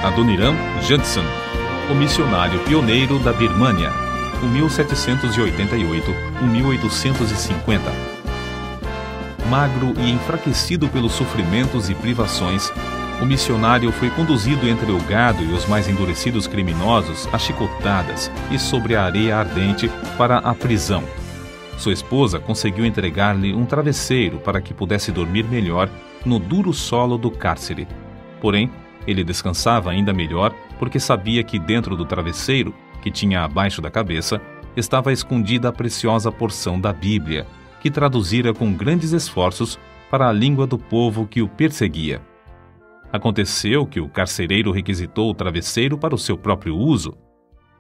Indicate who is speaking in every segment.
Speaker 1: Adoniram Judson, o missionário pioneiro da Birmânia, 1788-1850. Magro e enfraquecido pelos sofrimentos e privações, o missionário foi conduzido entre o gado e os mais endurecidos criminosos a chicotadas e sobre a areia ardente para a prisão. Sua esposa conseguiu entregar-lhe um travesseiro para que pudesse dormir melhor no duro solo do cárcere. Porém, ele descansava ainda melhor porque sabia que dentro do travesseiro, que tinha abaixo da cabeça, estava escondida a preciosa porção da Bíblia, que traduzira com grandes esforços para a língua do povo que o perseguia. Aconteceu que o carcereiro requisitou o travesseiro para o seu próprio uso.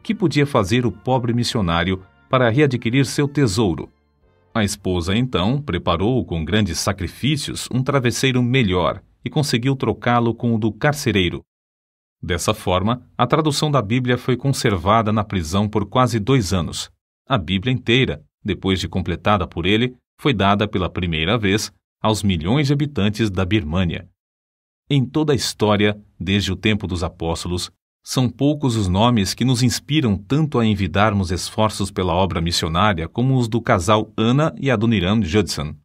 Speaker 1: Que podia fazer o pobre missionário para readquirir seu tesouro? A esposa, então, preparou com grandes sacrifícios um travesseiro melhor e conseguiu trocá-lo com o do carcereiro. Dessa forma, a tradução da Bíblia foi conservada na prisão por quase 2 anos. A Bíblia inteira, depois de completada por ele, foi dada pela primeira vez aos milhões de habitantes da Birmânia. Em toda a história, desde o tempo dos apóstolos, são poucos os nomes que nos inspiram tanto a envidarmos esforços pela obra missionária como os do casal Anna e Adoniram Judson.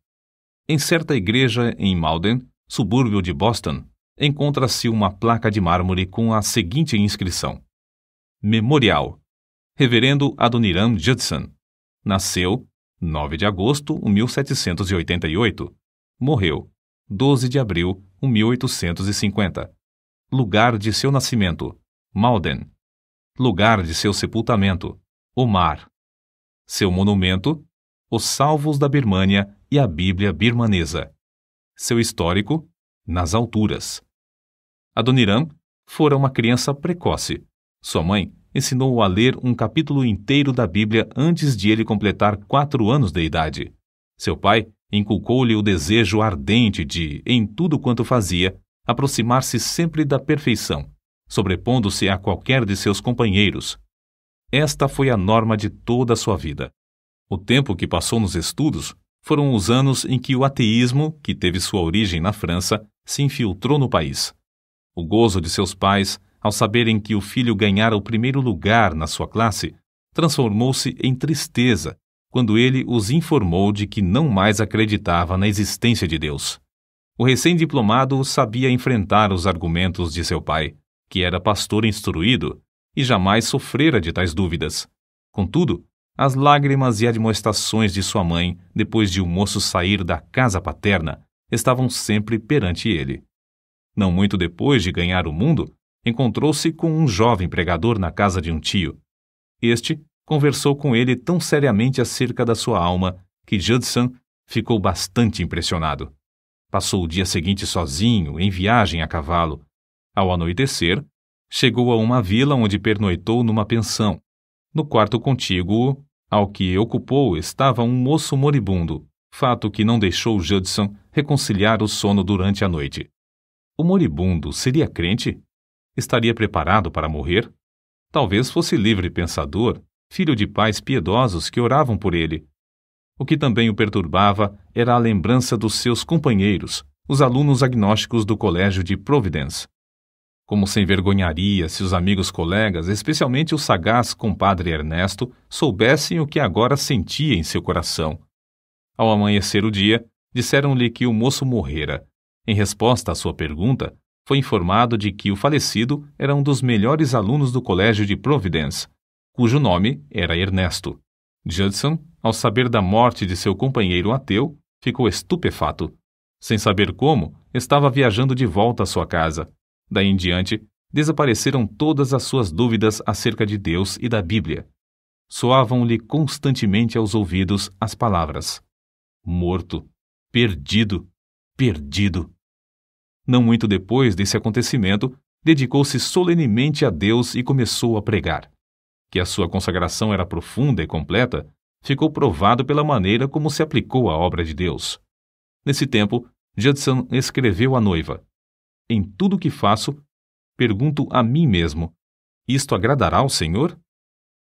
Speaker 1: Em certa igreja em Malden, subúrbio de Boston, encontra-se uma placa de mármore com a seguinte inscrição: Memorial. Reverendo Adoniram Judson. Nasceu 9 de agosto de 1788. Morreu 12 de abril de 1850. Lugar de seu nascimento: Malden. Lugar de seu sepultamento: Omar. Seu monumento: Os Salvos da Birmânia e a Bíblia birmanesa. Seu histórico: nas alturas. Adoniram fora uma criança precoce. Sua mãe ensinou-o a ler um capítulo inteiro da Bíblia antes de ele completar 4 anos de idade. Seu pai inculcou-lhe o desejo ardente de, em tudo quanto fazia, aproximar-se sempre da perfeição, sobrepondo-se a qualquer de seus companheiros. Esta foi a norma de toda a sua vida. O tempo que passou nos estudos foram os anos em que o ateísmo, que teve sua origem na França, se infiltrou no país. O gozo de seus pais, ao saberem que o filho ganhara o primeiro lugar na sua classe, transformou-se em tristeza quando ele os informou de que não mais acreditava na existência de Deus. O recém-diplomado sabia enfrentar os argumentos de seu pai, que era pastor instruído, e jamais sofrera de tais dúvidas. Contudo, as lágrimas e admoestações de sua mãe, depois de o moço sair da casa paterna, estavam sempre perante ele. Não muito depois de ganhar o mundo, encontrou-se com um jovem pregador na casa de um tio. Este conversou com ele tão seriamente acerca da sua alma que Judson ficou bastante impressionado. Passou o dia seguinte sozinho, em viagem a cavalo. Ao anoitecer, chegou a uma vila onde pernoitou numa pensão. No quarto contíguo ao que ocupou estava um moço moribundo, fato que não deixou Judson reconciliar o sono durante a noite. O moribundo seria crente? Estaria preparado para morrer? Talvez fosse livre pensador, filho de pais piedosos que oravam por ele. O que também o perturbava era a lembrança dos seus companheiros, os alunos agnósticos do colégio de Providence. Como se envergonharia se os amigos colegas, especialmente o sagaz compadre Ernesto, soubessem o que agora sentia em seu coração. Ao amanhecer o dia, disseram-lhe que o moço morrera. Em resposta à sua pergunta, foi informado de que o falecido era um dos melhores alunos do colégio de Providence, cujo nome era Ernesto. Judson, ao saber da morte de seu companheiro ateu, ficou estupefato. Sem saber como, estava viajando de volta à sua casa. Daí em diante, desapareceram todas as suas dúvidas acerca de Deus e da Bíblia. Soavam-lhe constantemente aos ouvidos as palavras: morto, perdido, perdido. Não muito depois desse acontecimento, dedicou-se solenemente a Deus e começou a pregar. Que a sua consagração era profunda e completa, ficou provado pela maneira como se aplicou à obra de Deus. Nesse tempo, Judson escreveu à noiva: em tudo o que faço, pergunto a mim mesmo: isto agradará ao Senhor?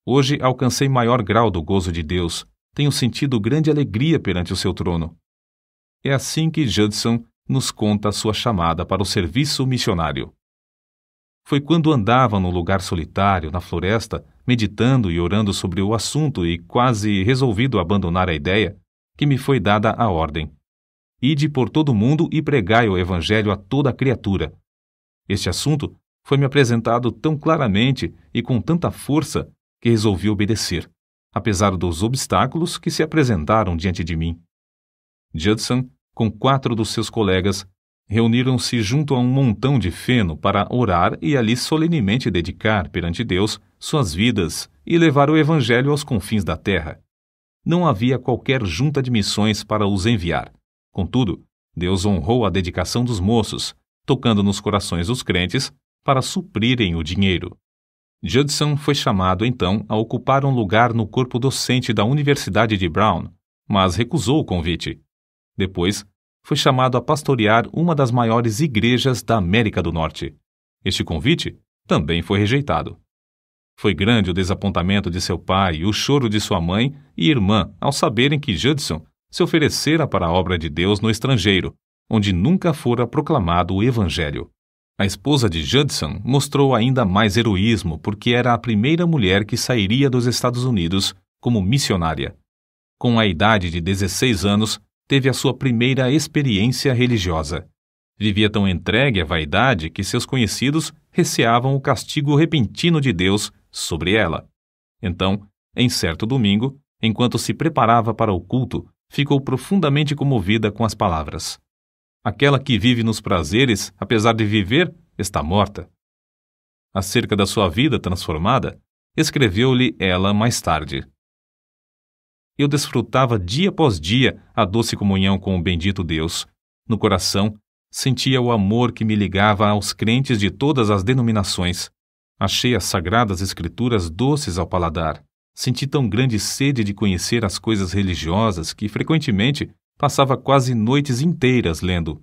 Speaker 1: Hoje alcancei maior grau do gozo de Deus, tenho sentido grande alegria perante o seu trono. É assim que Judson nos conta a sua chamada para o serviço missionário. Foi quando andava num lugar solitário, na floresta, meditando e orando sobre o assunto e quase resolvido a abandonar a ideia, que me foi dada a ordem: ide por todo o mundo e pregai o evangelho a toda a criatura. Este assunto foi-me apresentado tão claramente e com tanta força que resolvi obedecer, apesar dos obstáculos que se apresentaram diante de mim. Judson, com 4 dos seus colegas, reuniram-se junto a um montão de feno para orar e ali solenemente dedicar perante Deus suas vidas e levar o evangelho aos confins da terra. Não havia qualquer junta de missões para os enviar. Contudo, Deus honrou a dedicação dos moços, tocando nos corações dos crentes para suprirem o dinheiro. Judson foi chamado, então, a ocupar um lugar no corpo docente da Universidade de Brown, mas recusou o convite. Depois, foi chamado a pastorear uma das maiores igrejas da América do Norte. Este convite também foi rejeitado. Foi grande o desapontamento de seu pai e o choro de sua mãe e irmã ao saberem que Judson se oferecera para a obra de Deus no estrangeiro, onde nunca fora proclamado o Evangelho. A esposa de Judson mostrou ainda mais heroísmo porque era a primeira mulher que sairia dos Estados Unidos como missionária. Com a idade de 16 anos, teve a sua primeira experiência religiosa. Vivia tão entregue à vaidade que seus conhecidos receavam o castigo repentino de Deus sobre ela. Então, em certo domingo, enquanto se preparava para o culto, ficou profundamente comovida com as palavras: aquela que vive nos prazeres, apesar de viver, está morta. Acerca da sua vida transformada, escreveu-lhe ela mais tarde: eu desfrutava dia após dia a doce comunhão com o bendito Deus. No coração, sentia o amor que me ligava aos crentes de todas as denominações. Achei as sagradas escrituras doces ao paladar. Senti tão grande sede de conhecer as coisas religiosas que, frequentemente, passava quase noites inteiras lendo.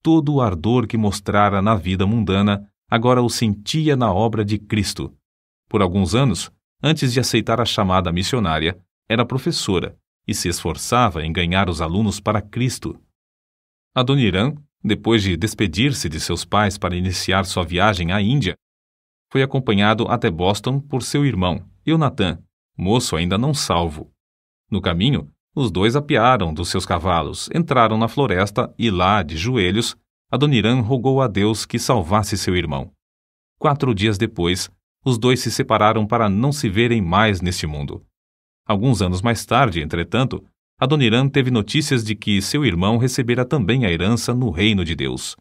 Speaker 1: Todo o ardor que mostrara na vida mundana, agora o sentia na obra de Cristo. Por alguns anos, antes de aceitar a chamada missionária, era professora e se esforçava em ganhar os alunos para Cristo. Adoniram, depois de despedir-se de seus pais para iniciar sua viagem à Índia, foi acompanhado até Boston por seu irmão, Eunatan, moço ainda não salvo. No caminho, os dois apearam dos seus cavalos, entraram na floresta e lá, de joelhos, Adoniram rogou a Deus que salvasse seu irmão. 4 dias depois, os dois se separaram para não se verem mais neste mundo. Alguns anos mais tarde, entretanto, Adoniram teve notícias de que seu irmão recebera também a herança no reino de Deus.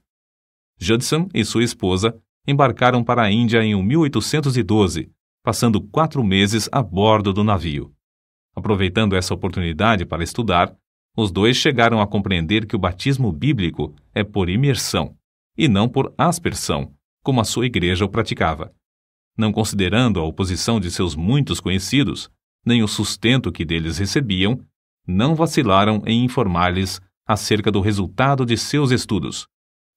Speaker 1: Judson e sua esposa embarcaram para a Índia em 1812, passando 4 meses a bordo do navio. Aproveitando essa oportunidade para estudar, os dois chegaram a compreender que o batismo bíblico é por imersão, e não por aspersão, como a sua igreja o praticava. Não considerando a oposição de seus muitos conhecidos, nem o sustento que deles recebiam, não vacilaram em informar-lhes acerca do resultado de seus estudos,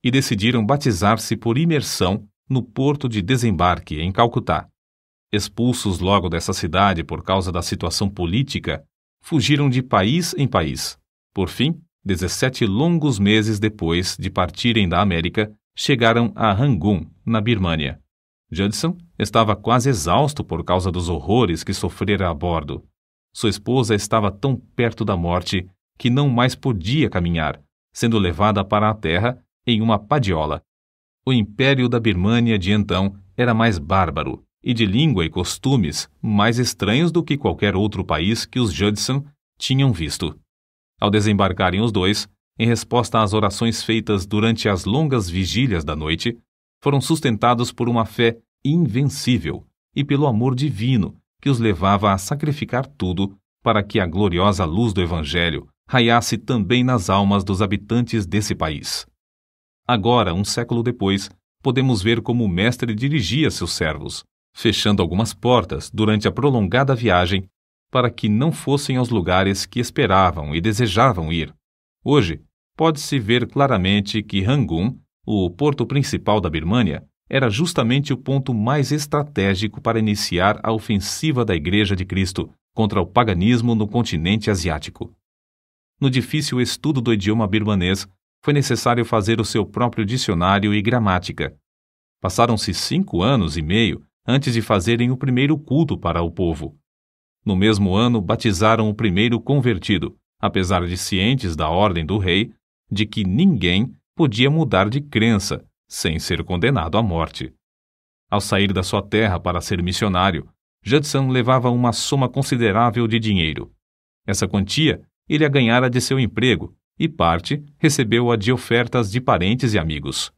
Speaker 1: e decidiram batizar-se por imersão no porto de desembarque em Calcutá. Expulsos logo dessa cidade por causa da situação política, fugiram de país em país. Por fim, 17 longos meses depois de partirem da América, chegaram a Rangoon, na Birmânia. Judson estava quase exausto por causa dos horrores que sofrera a bordo. Sua esposa estava tão perto da morte que não mais podia caminhar, sendo levada para a terra em uma padiola. O império da Birmânia de então era mais bárbaro e de língua e costumes mais estranhos do que qualquer outro país que os Judson tinham visto. Ao desembarcarem os dois, em resposta às orações feitas durante as longas vigílias da noite, foram sustentados por uma fé invencível e pelo amor divino que os levava a sacrificar tudo para que a gloriosa luz do Evangelho raiasse também nas almas dos habitantes desse país. Agora, um século depois, podemos ver como o mestre dirigia seus servos, fechando algumas portas durante a prolongada viagem para que não fossem aos lugares que esperavam e desejavam ir. Hoje, pode-se ver claramente que Rangoon, o porto principal da Birmânia, era justamente o ponto mais estratégico para iniciar a ofensiva da Igreja de Cristo contra o paganismo no continente asiático. No difícil estudo do idioma birmanês, foi necessário fazer o seu próprio dicionário e gramática. Passaram-se 5 anos e meio antes de fazerem o primeiro culto para o povo. No mesmo ano, batizaram o primeiro convertido, apesar de cientes da ordem do rei de que ninguém podia mudar de crença sem ser condenado à morte. Ao sair da sua terra para ser missionário, Judson levava uma soma considerável de dinheiro. Essa quantia ele a ganhara de seu emprego e parte recebeu-a de ofertas de parentes e amigos.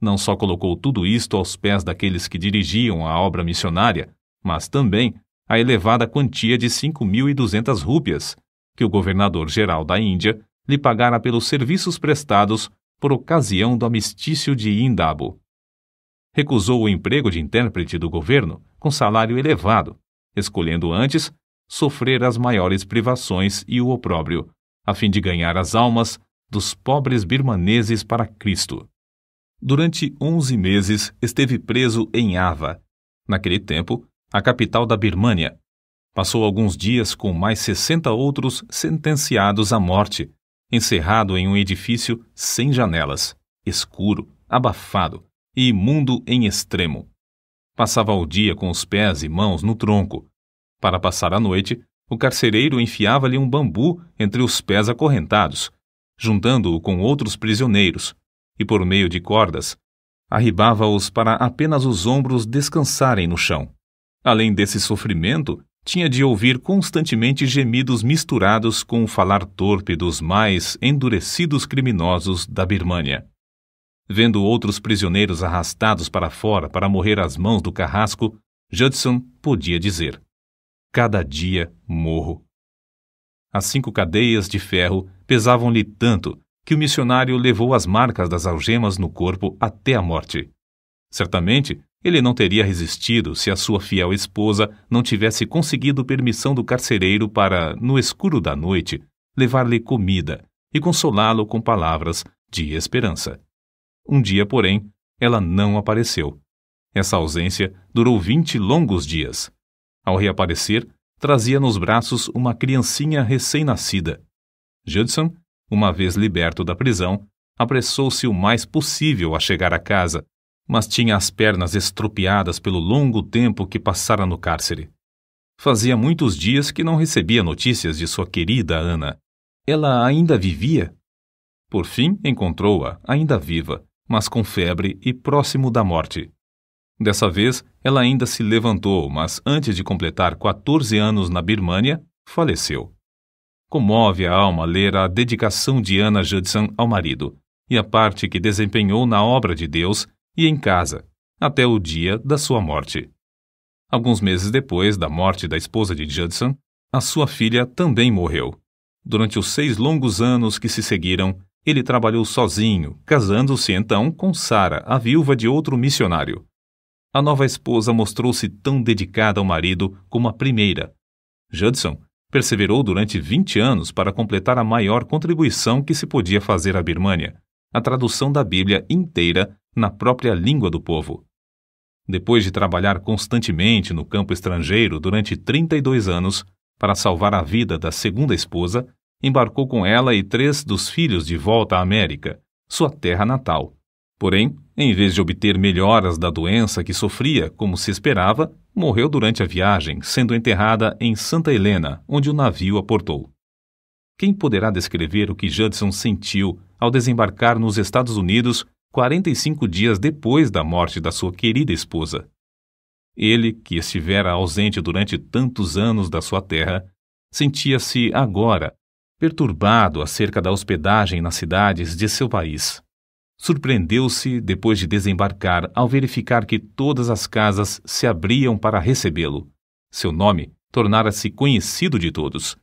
Speaker 1: Não só colocou tudo isto aos pés daqueles que dirigiam a obra missionária, mas também a elevada quantia de 5.200 rúpias, que o governador-geral da Índia lhe pagara pelos serviços prestados por ocasião do amistício de Indabo. Recusou o emprego de intérprete do governo com salário elevado, escolhendo antes sofrer as maiores privações e o opróbrio, a fim de ganhar as almas dos pobres birmaneses para Cristo. Durante 11 meses esteve preso em Ava, naquele tempo, a capital da Birmânia. Passou alguns dias com mais 60 outros sentenciados à morte, encerrado em um edifício sem janelas, escuro, abafado e imundo em extremo. Passava o dia com os pés e mãos no tronco. Para passar a noite, o carcereiro enfiava-lhe um bambu entre os pés acorrentados, juntando-o com outros prisioneiros, e por meio de cordas, arribava-os para apenas os ombros descansarem no chão. Além desse sofrimento, tinha de ouvir constantemente gemidos misturados com o falar torpe dos mais endurecidos criminosos da Birmânia. Vendo outros prisioneiros arrastados para fora para morrer às mãos do carrasco, Judson podia dizer: cada dia morro. As 5 cadeias de ferro pesavam-lhe tanto que o missionário levou as marcas das algemas no corpo até a morte. Certamente, ele não teria resistido se a sua fiel esposa não tivesse conseguido permissão do carcereiro para, no escuro da noite, levar-lhe comida e consolá-lo com palavras de esperança. Um dia, porém, ela não apareceu. Essa ausência durou 20 longos dias. Ao reaparecer, trazia nos braços uma criancinha recém-nascida. Judson, uma vez liberto da prisão, apressou-se o mais possível a chegar a casa, mas tinha as pernas estropiadas pelo longo tempo que passara no cárcere. Fazia muitos dias que não recebia notícias de sua querida Ana. Ela ainda vivia? Por fim, encontrou-a, ainda viva, mas com febre e próximo da morte. Dessa vez, ela ainda se levantou, mas antes de completar 14 anos na Birmânia, faleceu. Comove a alma ler a dedicação de Anna Judson ao marido e a parte que desempenhou na obra de Deus e em casa, até o dia da sua morte. Alguns meses depois da morte da esposa de Judson, a sua filha também morreu. Durante os 6 longos anos que se seguiram, ele trabalhou sozinho, casando-se então com Sarah, a viúva de outro missionário. A nova esposa mostrou-se tão dedicada ao marido como a primeira. Judson perseverou durante 20 anos para completar a maior contribuição que se podia fazer à Birmânia, a tradução da Bíblia inteira na própria língua do povo. Depois de trabalhar constantemente no campo estrangeiro durante 32 anos, para salvar a vida da segunda esposa, embarcou com ela e 3 dos filhos de volta à América, sua terra natal. Porém, em vez de obter melhoras da doença que sofria, como se esperava, morreu durante a viagem, sendo enterrada em Santa Helena, onde o navio aportou. Quem poderá descrever o que Judson sentiu ao desembarcar nos Estados Unidos 45 dias depois da morte da sua querida esposa? Ele, que estivera ausente durante tantos anos da sua terra, sentia-se agora perturbado acerca da hospedagem nas cidades de seu país. Surpreendeu-se, depois de desembarcar, ao verificar que todas as casas se abriam para recebê-lo. Seu nome tornara-se conhecido de todos.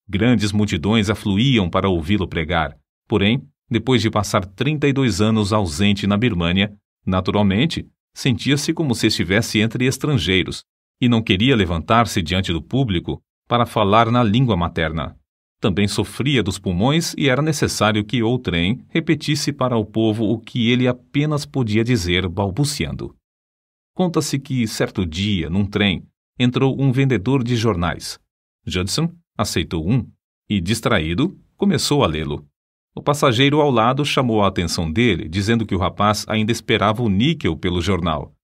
Speaker 1: Grandes multidões afluíam para ouvi-lo pregar. Porém, depois de passar 32 anos ausente na Birmânia, naturalmente, sentia-se como se estivesse entre estrangeiros e não queria levantar-se diante do público para falar na língua materna. Também sofria dos pulmões e era necessário que outrem repetisse para o povo o que ele apenas podia dizer balbuciando. Conta-se que, certo dia, num trem, entrou um vendedor de jornais. Judson aceitou um e, distraído, começou a lê-lo. O passageiro ao lado chamou a atenção dele, dizendo que o rapaz ainda esperava o níquel pelo jornal.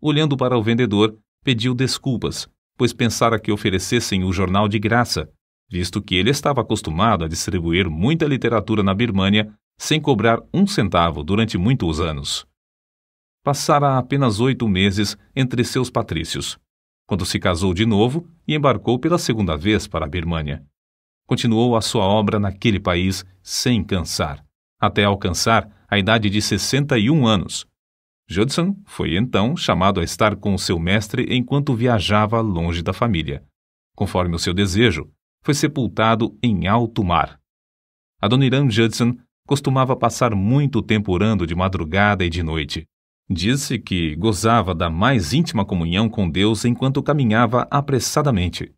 Speaker 1: Olhando para o vendedor, pediu desculpas, pois pensara que oferecessem o jornal de graça, visto que ele estava acostumado a distribuir muita literatura na Birmânia sem cobrar 1 centavo durante muitos anos. Passara apenas 8 meses entre seus patrícios, quando se casou de novo e embarcou pela segunda vez para a Birmânia. Continuou a sua obra naquele país sem cansar, até alcançar a idade de 61 anos. Judson foi então chamado a estar com seu mestre enquanto viajava longe da família. Conforme o seu desejo, foi sepultado em alto mar. Adoniram Judson costumava passar muito tempo orando de madrugada e de noite. Diz-se que gozava da mais íntima comunhão com Deus enquanto caminhava apressadamente.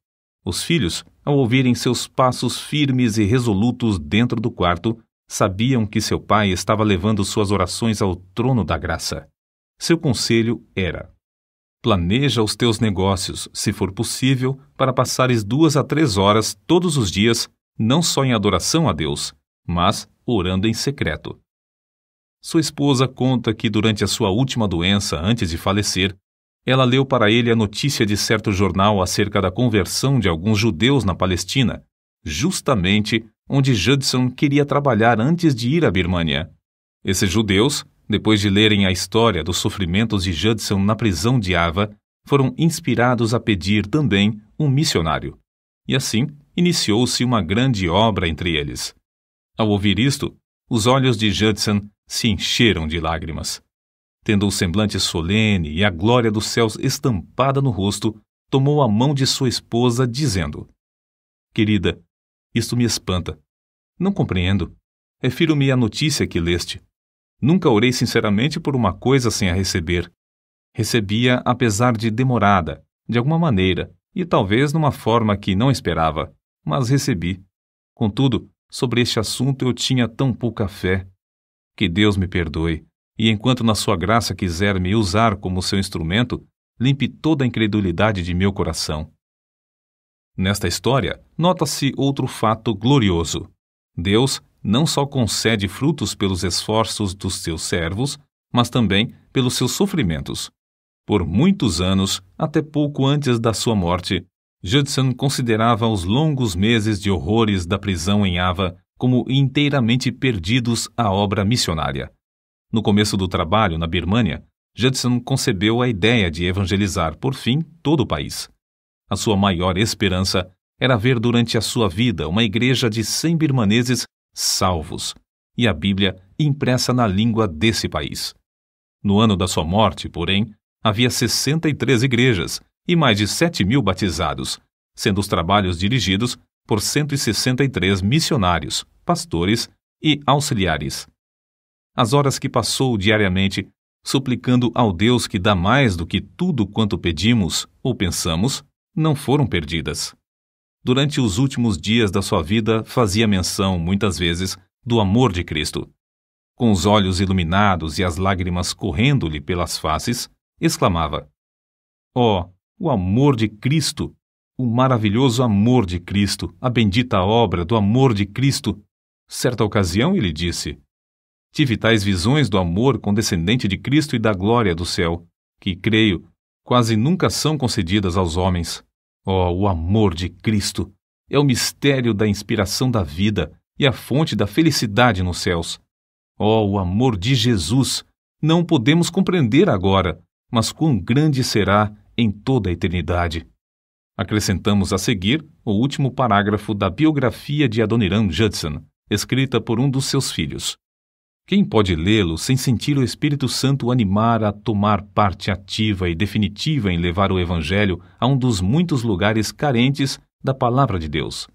Speaker 1: Os filhos, ao ouvirem seus passos firmes e resolutos dentro do quarto, sabiam que seu pai estava levando suas orações ao trono da graça. Seu conselho era: planeja os teus negócios, se for possível, para passares 2 a 3 horas todos os dias, não só em adoração a Deus, mas orando em secreto. Sua esposa conta que durante a sua última doença, antes de falecer, ela leu para ele a notícia de certo jornal acerca da conversão de alguns judeus na Palestina, justamente onde Judson queria trabalhar antes de ir à Birmânia. Esses judeus, depois de lerem a história dos sofrimentos de Judson na prisão de Ava, foram inspirados a pedir também um missionário. E assim, iniciou-se uma grande obra entre eles. Ao ouvir isto, os olhos de Judson se encheram de lágrimas. Tendo o semblante solene e a glória dos céus estampada no rosto, tomou a mão de sua esposa, dizendo: Querida, isto me espanta. Não compreendo. Refiro-me à notícia que leste. Nunca orei sinceramente por uma coisa sem a receber. Recebia apesar de demorada, de alguma maneira, e talvez numa forma que não esperava, mas recebi. Contudo, sobre este assunto eu tinha tão pouca fé. Que Deus me perdoe, e enquanto na sua graça quiser me usar como seu instrumento, limpe toda a incredulidade de meu coração. Nesta história, nota-se outro fato glorioso. Deus não só concede frutos pelos esforços dos seus servos, mas também pelos seus sofrimentos. Por muitos anos, até pouco antes da sua morte, Judson considerava os longos meses de horrores da prisão em Ava como inteiramente perdidos à obra missionária. No começo do trabalho na Birmânia, Judson concebeu a ideia de evangelizar, por fim, todo o país. A sua maior esperança era ver durante a sua vida uma igreja de 100 birmaneses salvos, e a Bíblia impressa na língua desse país. No ano da sua morte, porém, havia 63 igrejas e mais de 7.000 batizados, sendo os trabalhos dirigidos por 163 missionários, pastores e auxiliares. As horas que passou diariamente suplicando ao Deus que dá mais do que tudo quanto pedimos ou pensamos, não foram perdidas. Durante os últimos dias da sua vida, fazia menção, muitas vezes, do amor de Cristo. Com os olhos iluminados e as lágrimas correndo-lhe pelas faces, exclamava: "Oh, o amor de Cristo! O maravilhoso amor de Cristo! A bendita obra do amor de Cristo!" Certa ocasião ele disse: "Tive tais visões do amor condescendente de Cristo e da glória do céu, que, creio, quase nunca são concedidas aos homens. Oh, o amor de Cristo! É o mistério da inspiração da vida e a fonte da felicidade nos céus. Oh, o amor de Jesus! Não o podemos compreender agora, mas quão grande será em toda a eternidade." Acrescentamos a seguir o último parágrafo da biografia de Adoniram Judson, escrita por um dos seus filhos. Quem pode lê-lo sem sentir o Espírito Santo o animar a tomar parte ativa e definitiva em levar o Evangelho a um dos muitos lugares carentes da Palavra de Deus?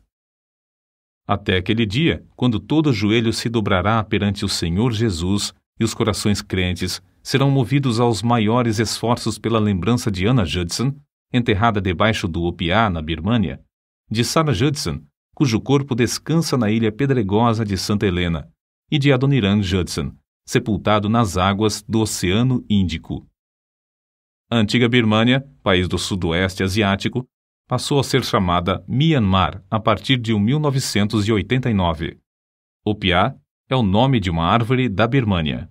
Speaker 1: Até aquele dia, quando todo joelho se dobrará perante o Senhor Jesus e os corações crentes serão movidos aos maiores esforços pela lembrança de Anna Judson, enterrada debaixo do Opiá, na Birmânia, de Sarah Judson, cujo corpo descansa na ilha pedregosa de Santa Helena, e de Adoniram Judson, sepultado nas águas do Oceano Índico. A antiga Birmânia, país do sudoeste asiático, passou a ser chamada Myanmar a partir de 1989. O piá é o nome de uma árvore da Birmânia.